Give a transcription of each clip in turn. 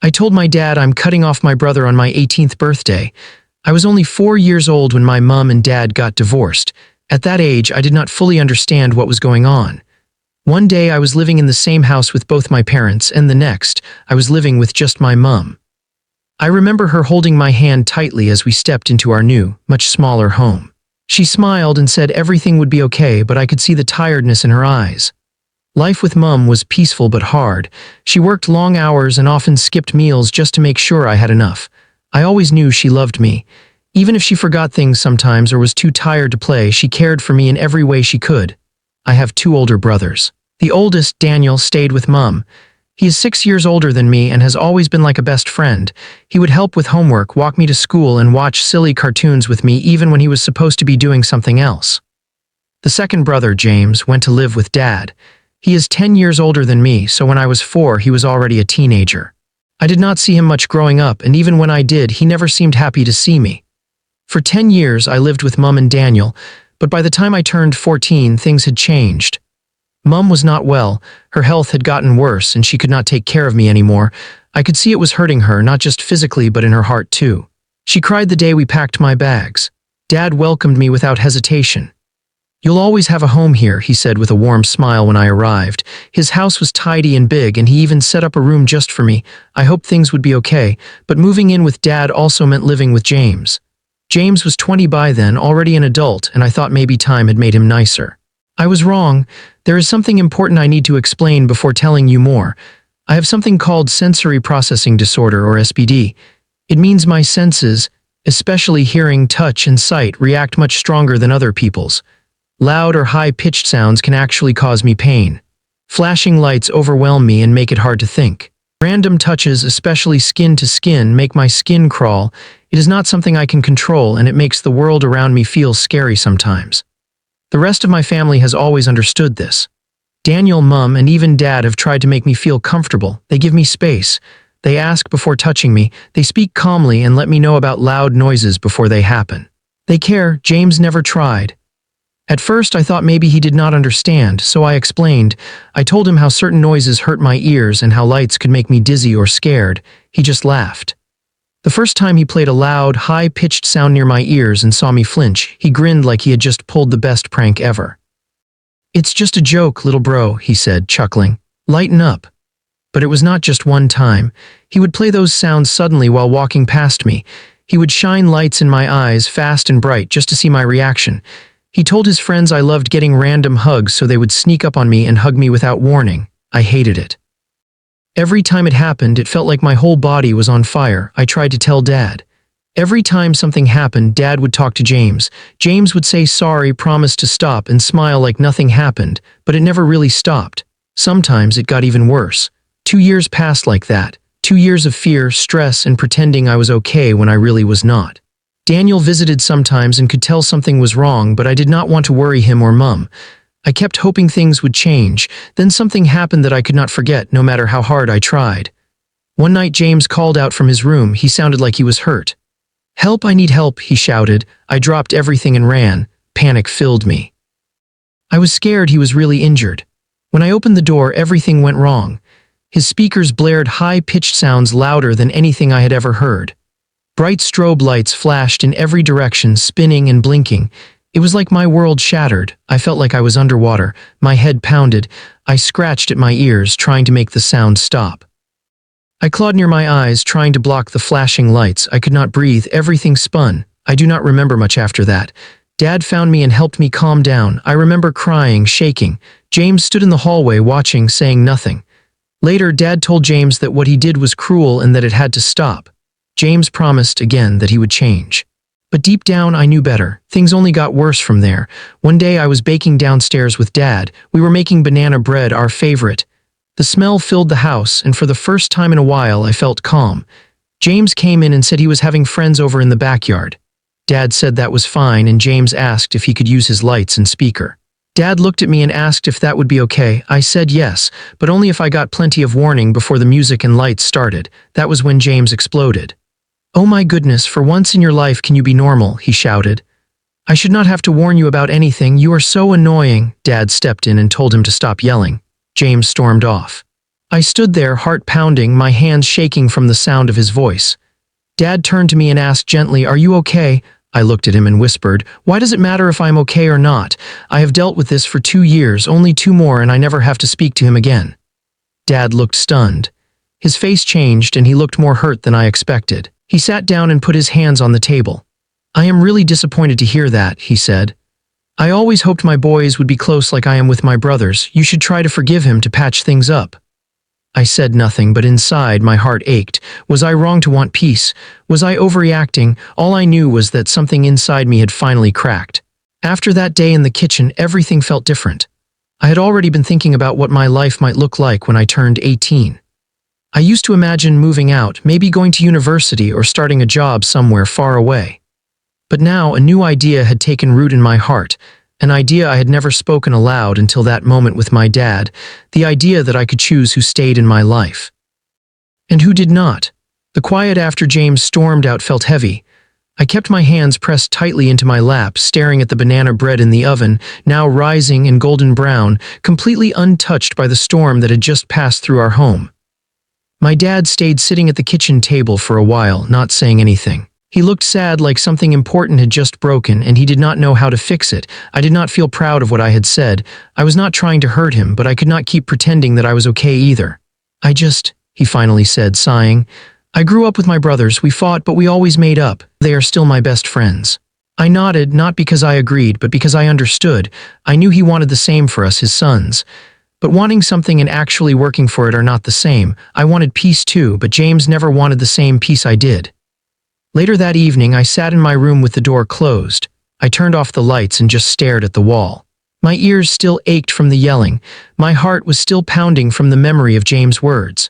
I told my dad I'm cutting off my brother on my 18th birthday. I was only 4 years old when my mom and dad got divorced. At that age, I did not fully understand what was going on. One day I was living in the same house with both my parents, and the next, I was living with just my mom. I remember her holding my hand tightly as we stepped into our new, much smaller home. She smiled and said everything would be okay, but I could see the tiredness in her eyes. Life with Mum was peaceful but hard. She worked long hours and often skipped meals just to make sure I had enough. I always knew she loved me. Even if she forgot things sometimes or was too tired to play, she cared for me in every way she could. I have 2 older brothers. The oldest, Daniel, stayed with Mum. He is 6 years older than me and has always been like a best friend. He would help with homework, walk me to school, and watch silly cartoons with me even when he was supposed to be doing something else. The second brother, James, went to live with Dad. He is 10 years older than me, so when I was 4, he was already a teenager. I did not see him much growing up, and even when I did, he never seemed happy to see me. For 10 years, I lived with Mum and Daniel, but by the time I turned 14, things had changed. Mum was not well, her health had gotten worse, and she could not take care of me anymore. I could see it was hurting her, not just physically but in her heart too. She cried the day we packed my bags. Dad welcomed me without hesitation. "You'll always have a home here," he said with a warm smile when I arrived. His house was tidy and big, and he even set up a room just for me. I hoped things would be okay, but moving in with Dad also meant living with James. James was 20 by then, already an adult, and I thought maybe time had made him nicer. I was wrong. There is something important I need to explain before telling you more. I have something called sensory processing disorder, or SPD. It means my senses, especially hearing, touch, and sight, react much stronger than other people's. Loud or high-pitched sounds can actually cause me pain. Flashing lights overwhelm me and make it hard to think. Random touches, especially skin to skin, make my skin crawl. It is not something I can control, and it makes the world around me feel scary sometimes. The rest of my family has always understood this. Daniel, Mum, and even Dad have tried to make me feel comfortable. They give me space. They ask before touching me. They speak calmly and let me know about loud noises before they happen. They care. James never tried. At first, I thought maybe he did not understand, so I explained. I told him how certain noises hurt my ears and how lights could make me dizzy or scared. He just laughed. The first time he played a loud, high-pitched sound near my ears and saw me flinch, he grinned like he had just pulled the best prank ever. "It's just a joke, little bro," he said, chuckling. "Lighten up." But it was not just one time. He would play those sounds suddenly while walking past me. He would shine lights in my eyes, fast and bright, just to see my reaction. He told his friends I loved getting random hugs, so they would sneak up on me and hug me without warning. I hated it. Every time it happened, it felt like my whole body was on fire. I tried to tell Dad. Every time something happened, Dad would talk to James. James would say sorry, promise to stop, and smile like nothing happened, but it never really stopped. Sometimes it got even worse. 2 years passed like that. 2 years of fear, stress, and pretending I was okay when I really was not. Daniel visited sometimes and could tell something was wrong, but I did not want to worry him or Mum. I kept hoping things would change. Then something happened that I could not forget, no matter how hard I tried. One night James called out from his room. He sounded like he was hurt. "Help, I need help," he shouted. I dropped everything and ran. Panic filled me. I was scared he was really injured. When I opened the door, everything went wrong. His speakers blared high-pitched sounds louder than anything I had ever heard. Bright strobe lights flashed in every direction, spinning and blinking. It was like my world shattered. I felt like I was underwater. My head pounded. I scratched at my ears, trying to make the sound stop. I clawed near my eyes, trying to block the flashing lights. I could not breathe. Everything spun. I do not remember much after that. Dad found me and helped me calm down. I remember crying, shaking. James stood in the hallway watching, saying nothing. Later, Dad told James that what he did was cruel and that it had to stop. James promised again that he would change. But deep down, I knew better. Things only got worse from there. One day, I was baking downstairs with Dad. We were making banana bread, our favorite. The smell filled the house, and for the first time in a while, I felt calm. James came in and said he was having friends over in the backyard. Dad said that was fine, and James asked if he could use his lights and speaker. Dad looked at me and asked if that would be okay. I said yes, but only if I got plenty of warning before the music and lights started. That was when James exploded. "Oh my goodness, for once in your life can you be normal?" he shouted. "I should not have to warn you about anything. You are so annoying." Dad stepped in and told him to stop yelling. James stormed off. I stood there, heart pounding, my hands shaking from the sound of his voice. Dad turned to me and asked gently, "Are you okay?" I looked at him and whispered, "Why does it matter if I'm okay or not? I have dealt with this for 2 years, only 2 more, and I never have to speak to him again." Dad looked stunned. His face changed and he looked more hurt than I expected. He sat down and put his hands on the table. "I am really disappointed to hear that," he said. "I always hoped my boys would be close like I am with my brothers. You should try to forgive him to patch things up." I said nothing, but inside my heart ached. Was I wrong to want peace? Was I overreacting? All I knew was that something inside me had finally cracked. After that day in the kitchen, everything felt different. I had already been thinking about what my life might look like when I turned 18. I used to imagine moving out, maybe going to university or starting a job somewhere far away. But now a new idea had taken root in my heart, an idea I had never spoken aloud until that moment with my dad, the idea that I could choose who stayed in my life. And who did not. The quiet after James stormed out felt heavy. I kept my hands pressed tightly into my lap, staring at the banana bread in the oven, now rising and golden brown, completely untouched by the storm that had just passed through our home. My dad stayed sitting at the kitchen table for a while, not saying anything. He looked sad, like something important had just broken and he did not know how to fix it. I did not feel proud of what I had said. I was not trying to hurt him, but I could not keep pretending that I was okay either. He finally said, sighing. "I grew up with my brothers. We fought, but we always made up. They are still my best friends." I nodded, not because I agreed, but because I understood. I knew he wanted the same for us, his sons. But wanting something and actually working for it are not the same. I wanted peace too, but James never wanted the same peace I did. Later that evening, I sat in my room with the door closed. I turned off the lights and just stared at the wall. My ears still ached from the yelling. My heart was still pounding from the memory of James' words.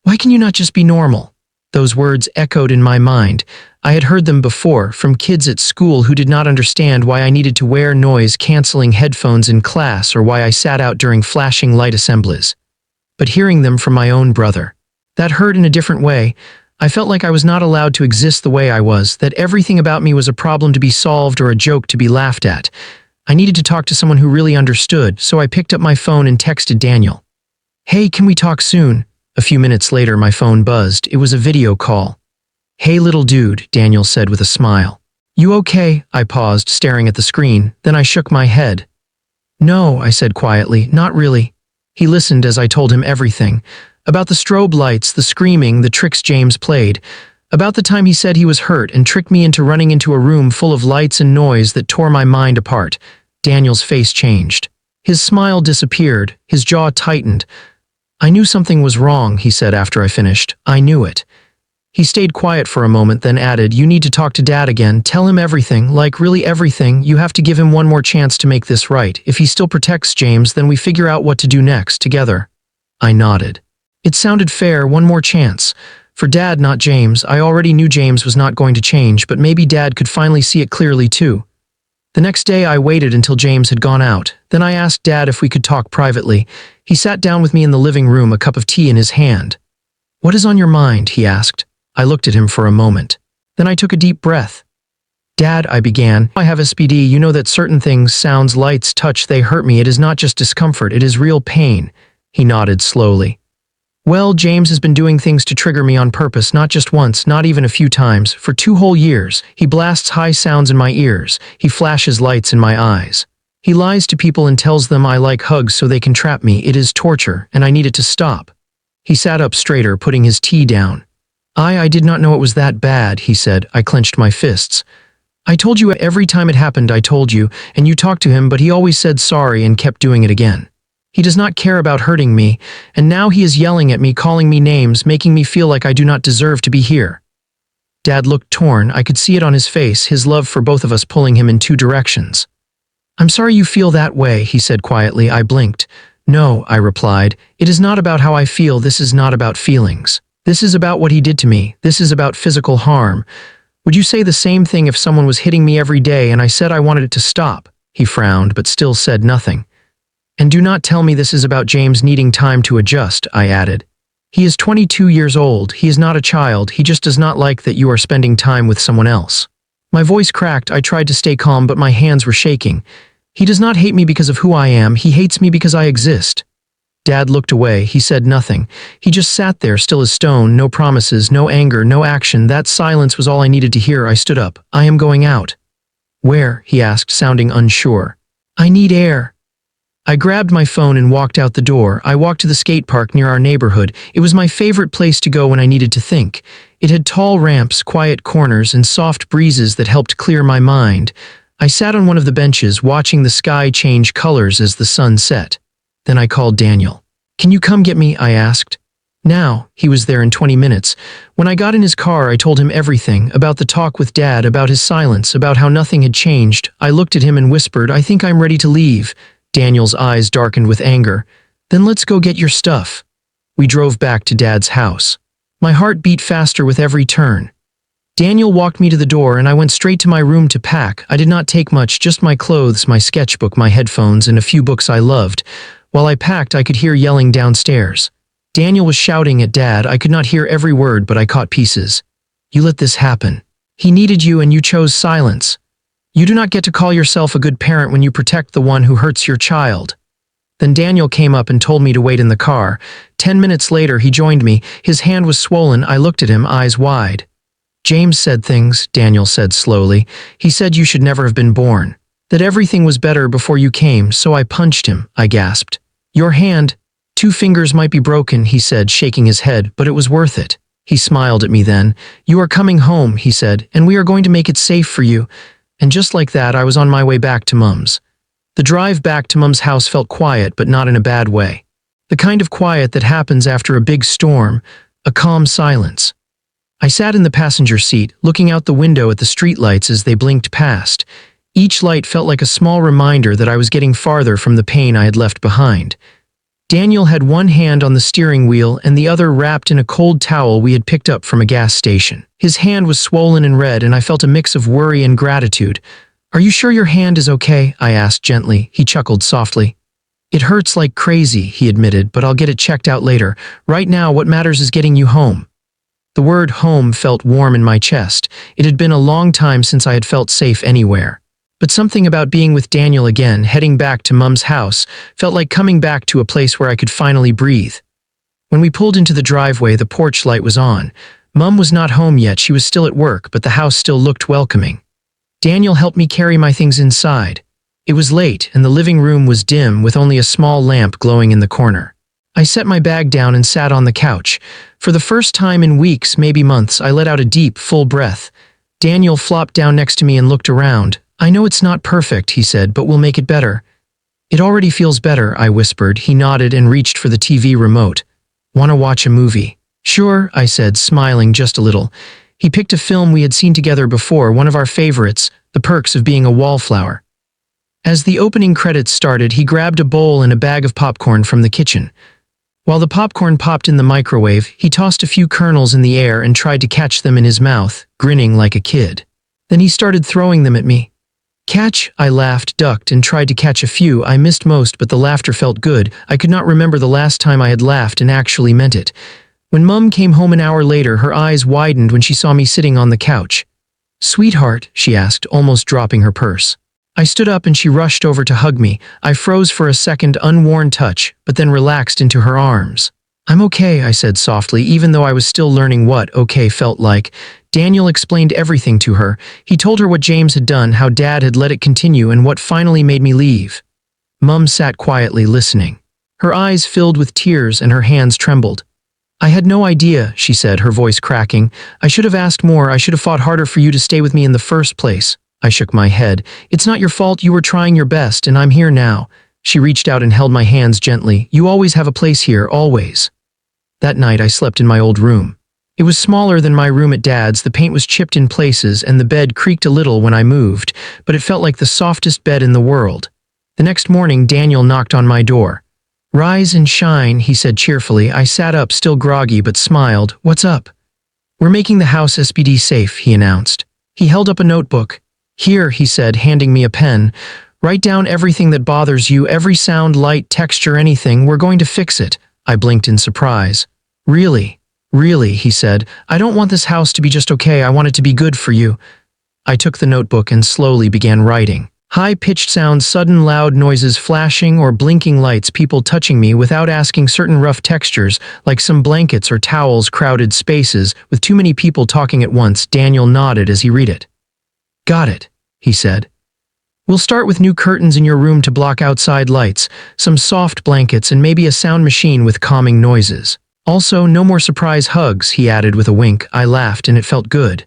"Why can you not just be normal?" Those words echoed in my mind. I had heard them before, from kids at school who did not understand why I needed to wear noise-canceling headphones in class or why I sat out during flashing light assemblies. But hearing them from my own brother, that hurt in a different way. I felt like I was not allowed to exist the way I was, that everything about me was a problem to be solved or a joke to be laughed at. I needed to talk to someone who really understood, so I picked up my phone and texted Daniel. "Hey, can we talk soon?" A few minutes later, my phone buzzed. It was a video call. "Hey, little dude," Daniel said with a smile. "You okay?" I paused, staring at the screen. Then I shook my head. "No," I said quietly, "not really." He listened as I told him everything. About the strobe lights, the screaming, the tricks James played. About the time he said he was hurt and tricked me into running into a room full of lights and noise that tore my mind apart. Daniel's face changed. His smile disappeared, his jaw tightened. "I knew something was wrong," he said after I finished. "I knew it." He stayed quiet for a moment, then added, "You need to talk to Dad again. Tell him everything, like really everything. You have to give him one more chance to make this right. If he still protects James, then we figure out what to do next, together." I nodded. It sounded fair, one more chance. For Dad, not James. I already knew James was not going to change, but maybe Dad could finally see it clearly too. The next day I waited until James had gone out. Then I asked Dad if we could talk privately. He sat down with me in the living room, a cup of tea in his hand. "What is on your mind?" he asked. I looked at him for a moment. Then I took a deep breath. "Dad," I began, "I have SPD. You know that certain things, sounds, lights, touch, they hurt me. It is not just discomfort, it is real pain." He nodded slowly. "Well, James has been doing things to trigger me on purpose, not just once, not even a few times. For 2 whole years, he blasts high sounds in my ears. He flashes lights in my eyes. He lies to people and tells them I like hugs so they can trap me. It is torture, and I need it to stop." He sat up straighter, putting his tea down. I did not know it was that bad," he said. I clenched my fists. "I told you every time it happened, I told you, and you talked to him, but he always said sorry and kept doing it again. He does not care about hurting me, and now he is yelling at me, calling me names, making me feel like I do not deserve to be here." Dad looked torn. I could see it on his face, his love for both of us pulling him in 2 directions. "I'm sorry you feel that way," he said quietly. I blinked. "No," I replied. "It is not about how I feel. This is not about feelings. This is about what he did to me. This is about physical harm. Would you say the same thing if someone was hitting me every day and I said I wanted it to stop?" He frowned, but still said nothing. "And do not tell me this is about James needing time to adjust," I added. "He is 22 years old. He is not a child. He just does not like that you are spending time with someone else." My voice cracked. I tried to stay calm, but my hands were shaking. "He does not hate me because of who I am. He hates me because I exist." Dad looked away. He said nothing. He just sat there, still as stone, no promises, no anger, no action. That silence was all I needed to hear. I stood up. I am going out. Where? He asked, sounding unsure. I need air. I grabbed my phone and walked out the door. I walked to the skate park near our neighborhood. It was my favorite place to go when I needed to think. It had tall ramps, quiet corners, and soft breezes that helped clear my mind. I sat on one of the benches, watching the sky change colors as the sun set. Then I called Daniel. Can you come get me? I asked. Now. He was there in 20 minutes. When I got in his car, I told him everything, about the talk with Dad, about his silence, about how nothing had changed. I looked at him and whispered, I think I'm ready to leave. Daniel's eyes darkened with anger. Then let's go get your stuff. We drove back to Dad's house. My heart beat faster with every turn. Daniel walked me to the door and I went straight to my room to pack. I did not take much, just my clothes, my sketchbook, my headphones, and a few books I loved. While I packed, I could hear yelling downstairs. Daniel was shouting at Dad. I could not hear every word, but I caught pieces. You let this happen. He needed you and you chose silence. You do not get to call yourself a good parent when you protect the one who hurts your child. Then Daniel came up and told me to wait in the car. 10 minutes later, he joined me. His hand was swollen. I looked at him, eyes wide. James said things, Daniel said slowly. He said you should never have been born. That everything was better before you came, so I punched him, I gasped. Your hand, 2 fingers might be broken, he said, shaking his head, but it was worth it. He smiled at me then. You are coming home, he said, and we are going to make it safe for you. And just like that, I was on my way back to Mum's. The drive back to Mum's house felt quiet, but not in a bad way. The kind of quiet that happens after a big storm, a calm silence. I sat in the passenger seat, looking out the window at the streetlights as they blinked past. Each light felt like a small reminder that I was getting farther from the pain I had left behind. Daniel had one hand on the steering wheel and the other wrapped in a cold towel we had picked up from a gas station. His hand was swollen and red, and I felt a mix of worry and gratitude. Are you sure your hand is okay? I asked gently. He chuckled softly. It hurts like crazy, he admitted, but I'll get it checked out later. Right now, what matters is getting you home. The word home felt warm in my chest. It had been a long time since I had felt safe anywhere. But something about being with Daniel again, heading back to Mum's house, felt like coming back to a place where I could finally breathe. When we pulled into the driveway, the porch light was on. Mum was not home yet, she was still at work, but the house still looked welcoming. Daniel helped me carry my things inside. It was late, and the living room was dim with only a small lamp glowing in the corner. I set my bag down and sat on the couch. For the first time in weeks, maybe months, I let out a deep, full breath. Daniel flopped down next to me and looked around. I know it's not perfect, he said, but we'll make it better. It already feels better, I whispered. He nodded and reached for the TV remote. Want to watch a movie? Sure, I said, smiling just a little. He picked a film we had seen together before, one of our favorites, The Perks of Being a Wallflower. As the opening credits started, he grabbed a bowl and a bag of popcorn from the kitchen. While the popcorn popped in the microwave, he tossed a few kernels in the air and tried to catch them in his mouth, grinning like a kid. Then he started throwing them at me. Catch? I laughed, ducked, and tried to catch a few. I missed most, but the laughter felt good. I could not remember the last time I had laughed and actually meant it. When Mum came home an hour later, her eyes widened when she saw me sitting on the couch. Sweetheart, she asked, almost dropping her purse. I stood up and she rushed over to hug me. I froze for a second, unworn touch, but then relaxed into her arms. I'm okay, I said softly, even though I was still learning what okay felt like. Daniel explained everything to her. He told her what James had done, how Dad had let it continue, and what finally made me leave. Mum sat quietly listening. Her eyes filled with tears and her hands trembled. I had no idea, she said, her voice cracking. I should have asked more. I should have fought harder for you to stay with me in the first place. I shook my head. It's not your fault. You were trying your best, and I'm here now. She reached out and held my hands gently. You always have a place here, always. That night I slept in my old room. It was smaller than my room at Dad's. The paint was chipped in places and the bed creaked a little when I moved, but it felt like the softest bed in the world. The next morning, Daniel knocked on my door. Rise and shine, he said cheerfully. I sat up, still groggy, but smiled. What's up? We're making the house SPD safe, he announced. He held up a notebook. Here, he said, handing me a pen. Write down everything that bothers you, every sound, light, texture, anything. We're going to fix it. I blinked in surprise. Really? Really, he said. I don't want this house to be just okay. I want it to be good for you. I took the notebook and slowly began writing. High-pitched sounds, sudden loud noises, flashing or blinking lights, people touching me without asking, certain rough textures, like some blankets or towels, crowded spaces, with too many people talking at once. Daniel nodded as he read it. Got it, he said. We'll start with new curtains in your room to block outside lights, some soft blankets, and maybe a sound machine with calming noises. Also, no more surprise hugs, he added with a wink. I laughed, and it felt good.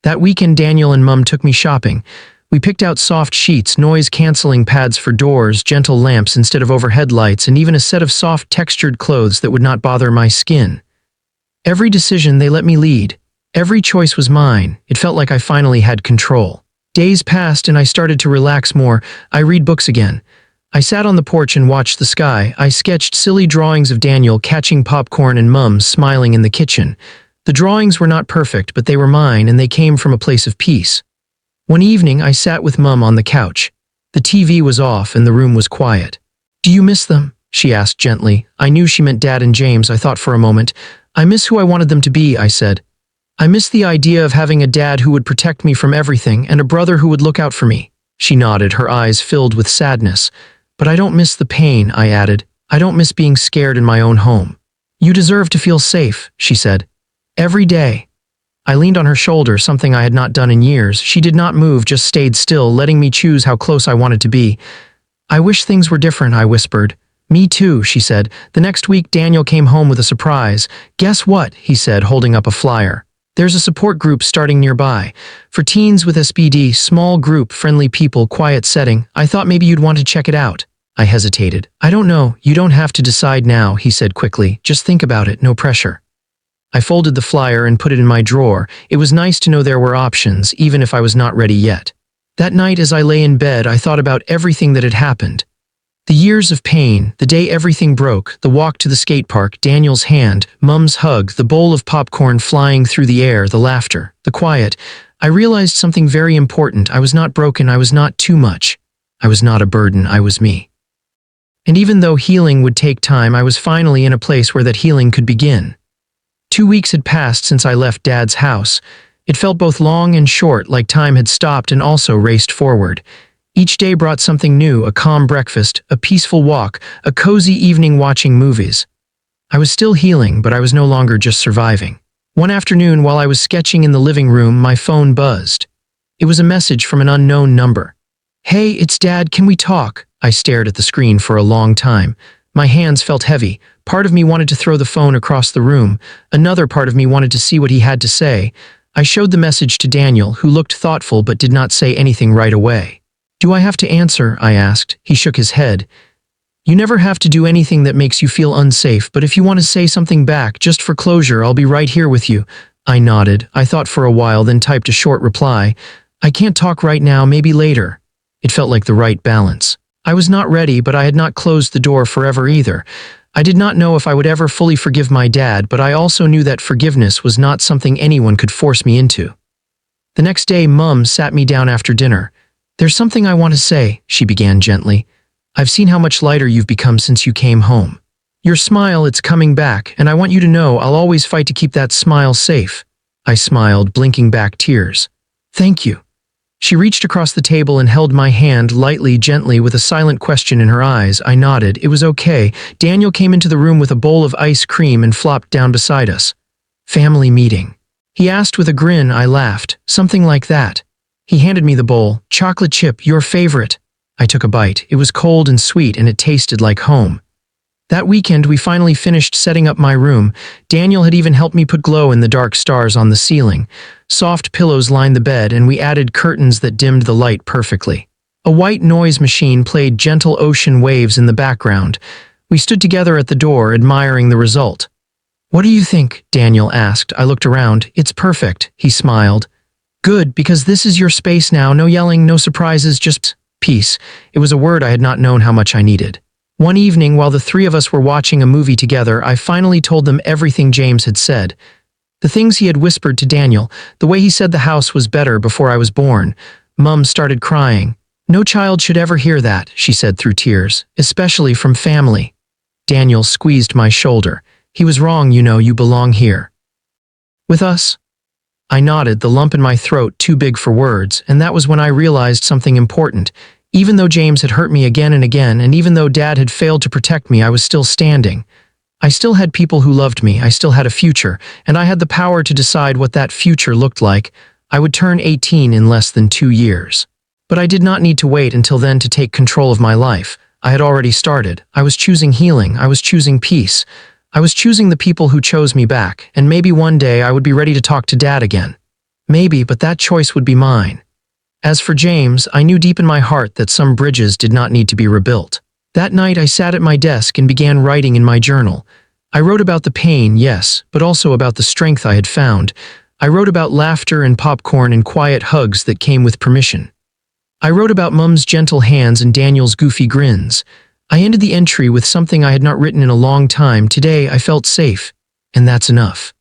That weekend, Daniel and Mum took me shopping. We picked out soft sheets, noise-canceling pads for doors, gentle lamps instead of overhead lights, and even a set of soft, textured clothes that would not bother my skin. Every decision they let me lead. Every choice was mine. It felt like I finally had control. Days passed and I started to relax more. I read books again. I sat on the porch and watched the sky. I sketched silly drawings of Daniel catching popcorn and Mum smiling in the kitchen. The drawings were not perfect, but they were mine, and they came from a place of peace. One evening, I sat with Mum on the couch. The TV was off and the room was quiet. Do you miss them? She asked gently. I knew she meant Dad and James. I thought for a moment. I miss who I wanted them to be, I said. I miss the idea of having a dad who would protect me from everything and a brother who would look out for me. She nodded, her eyes filled with sadness. But I don't miss the pain, I added. I don't miss being scared in my own home. You deserve to feel safe, she said. Every day. I leaned on her shoulder, something I had not done in years. She did not move, just stayed still, letting me choose how close I wanted to be. I wish things were different, I whispered. Me too, she said. The next week, Daniel came home with a surprise. Guess what? He said, holding up a flyer. There's a support group starting nearby. For teens with SBD, small group, friendly people, quiet setting. I thought maybe you'd want to check it out. I hesitated. I don't know. You don't have to decide now, he said quickly. Just think about it, no pressure. I folded the flyer and put it in my drawer. It was nice to know there were options, even if I was not ready yet. That night, as I lay in bed, I thought about everything that had happened. The years of pain, the day everything broke, the walk to the skate park, Daniel's hand, Mum's hug, the bowl of popcorn flying through the air, the laughter, the quiet. I realized something very important. I was not broken. I was not too much. I was not a burden. I was me. And even though healing would take time, I was finally in a place where that healing could begin. 2 weeks had passed since I left Dad's house. It felt both long and short, like time had stopped and also raced forward. Each day brought something new, a calm breakfast, a peaceful walk, a cozy evening watching movies. I was still healing, but I was no longer just surviving. One afternoon, while I was sketching in the living room, my phone buzzed. It was a message from an unknown number. Hey, it's Dad, can we talk? I stared at the screen for a long time. My hands felt heavy. Part of me wanted to throw the phone across the room. Another part of me wanted to see what he had to say. I showed the message to Daniel, who looked thoughtful but did not say anything right away. Do I have to answer? I asked. He shook his head. You never have to do anything that makes you feel unsafe, but if you want to say something back, just for closure, I'll be right here with you. I nodded. I thought for a while, then typed a short reply. I can't talk right now, maybe later. It felt like the right balance. I was not ready, but I had not closed the door forever either. I did not know if I would ever fully forgive my dad, but I also knew that forgiveness was not something anyone could force me into. The next day, Mum sat me down after dinner. There's something I want to say, she began gently. I've seen how much lighter you've become since you came home. Your smile, it's coming back, and I want you to know I'll always fight to keep that smile safe. I smiled, blinking back tears. Thank you. She reached across the table and held my hand lightly, gently, with a silent question in her eyes. I nodded. It was okay. Daniel came into the room with a bowl of ice cream and flopped down beside us. Family meeting. He asked with a grin. I laughed. Something like that. He handed me the bowl. Chocolate chip, your favorite. I took a bite. It was cold and sweet, and it tasted like home. That weekend, we finally finished setting up my room. Daniel had even helped me put glow-in-the-dark stars on the ceiling. Soft pillows lined the bed, and we added curtains that dimmed the light perfectly. A white noise machine played gentle ocean waves in the background. We stood together at the door, admiring the result. What do you think? Daniel asked. I looked around. It's perfect, he smiled. Good, because this is your space now. No yelling, no surprises, just peace. It was a word I had not known how much I needed. One evening, while the three of us were watching a movie together, I finally told them everything James had said. The things he had whispered to Daniel, the way he said the house was better before I was born. Mum started crying. No child should ever hear that, she said through tears, especially from family. Daniel squeezed my shoulder. He was wrong, you know, you belong here. With us. I nodded, the lump in my throat too big for words, and that was when I realized something important. Even though James had hurt me again and again, and even though Dad had failed to protect me, I was still standing. I still had people who loved me, I still had a future, and I had the power to decide what that future looked like. I would turn 18 in less than 2 years. But I did not need to wait until then to take control of my life. I had already started. I was choosing healing, I was choosing peace. I was choosing the people who chose me back, and maybe one day I would be ready to talk to Dad again. Maybe, but that choice would be mine. As for James, I knew deep in my heart that some bridges did not need to be rebuilt. That night I sat at my desk and began writing in my journal. I wrote about the pain, yes, but also about the strength I had found. I wrote about laughter and popcorn and quiet hugs that came with permission. I wrote about Mum's gentle hands and Daniel's goofy grins. I ended the entry with something I had not written in a long time. Today I felt safe, and that's enough.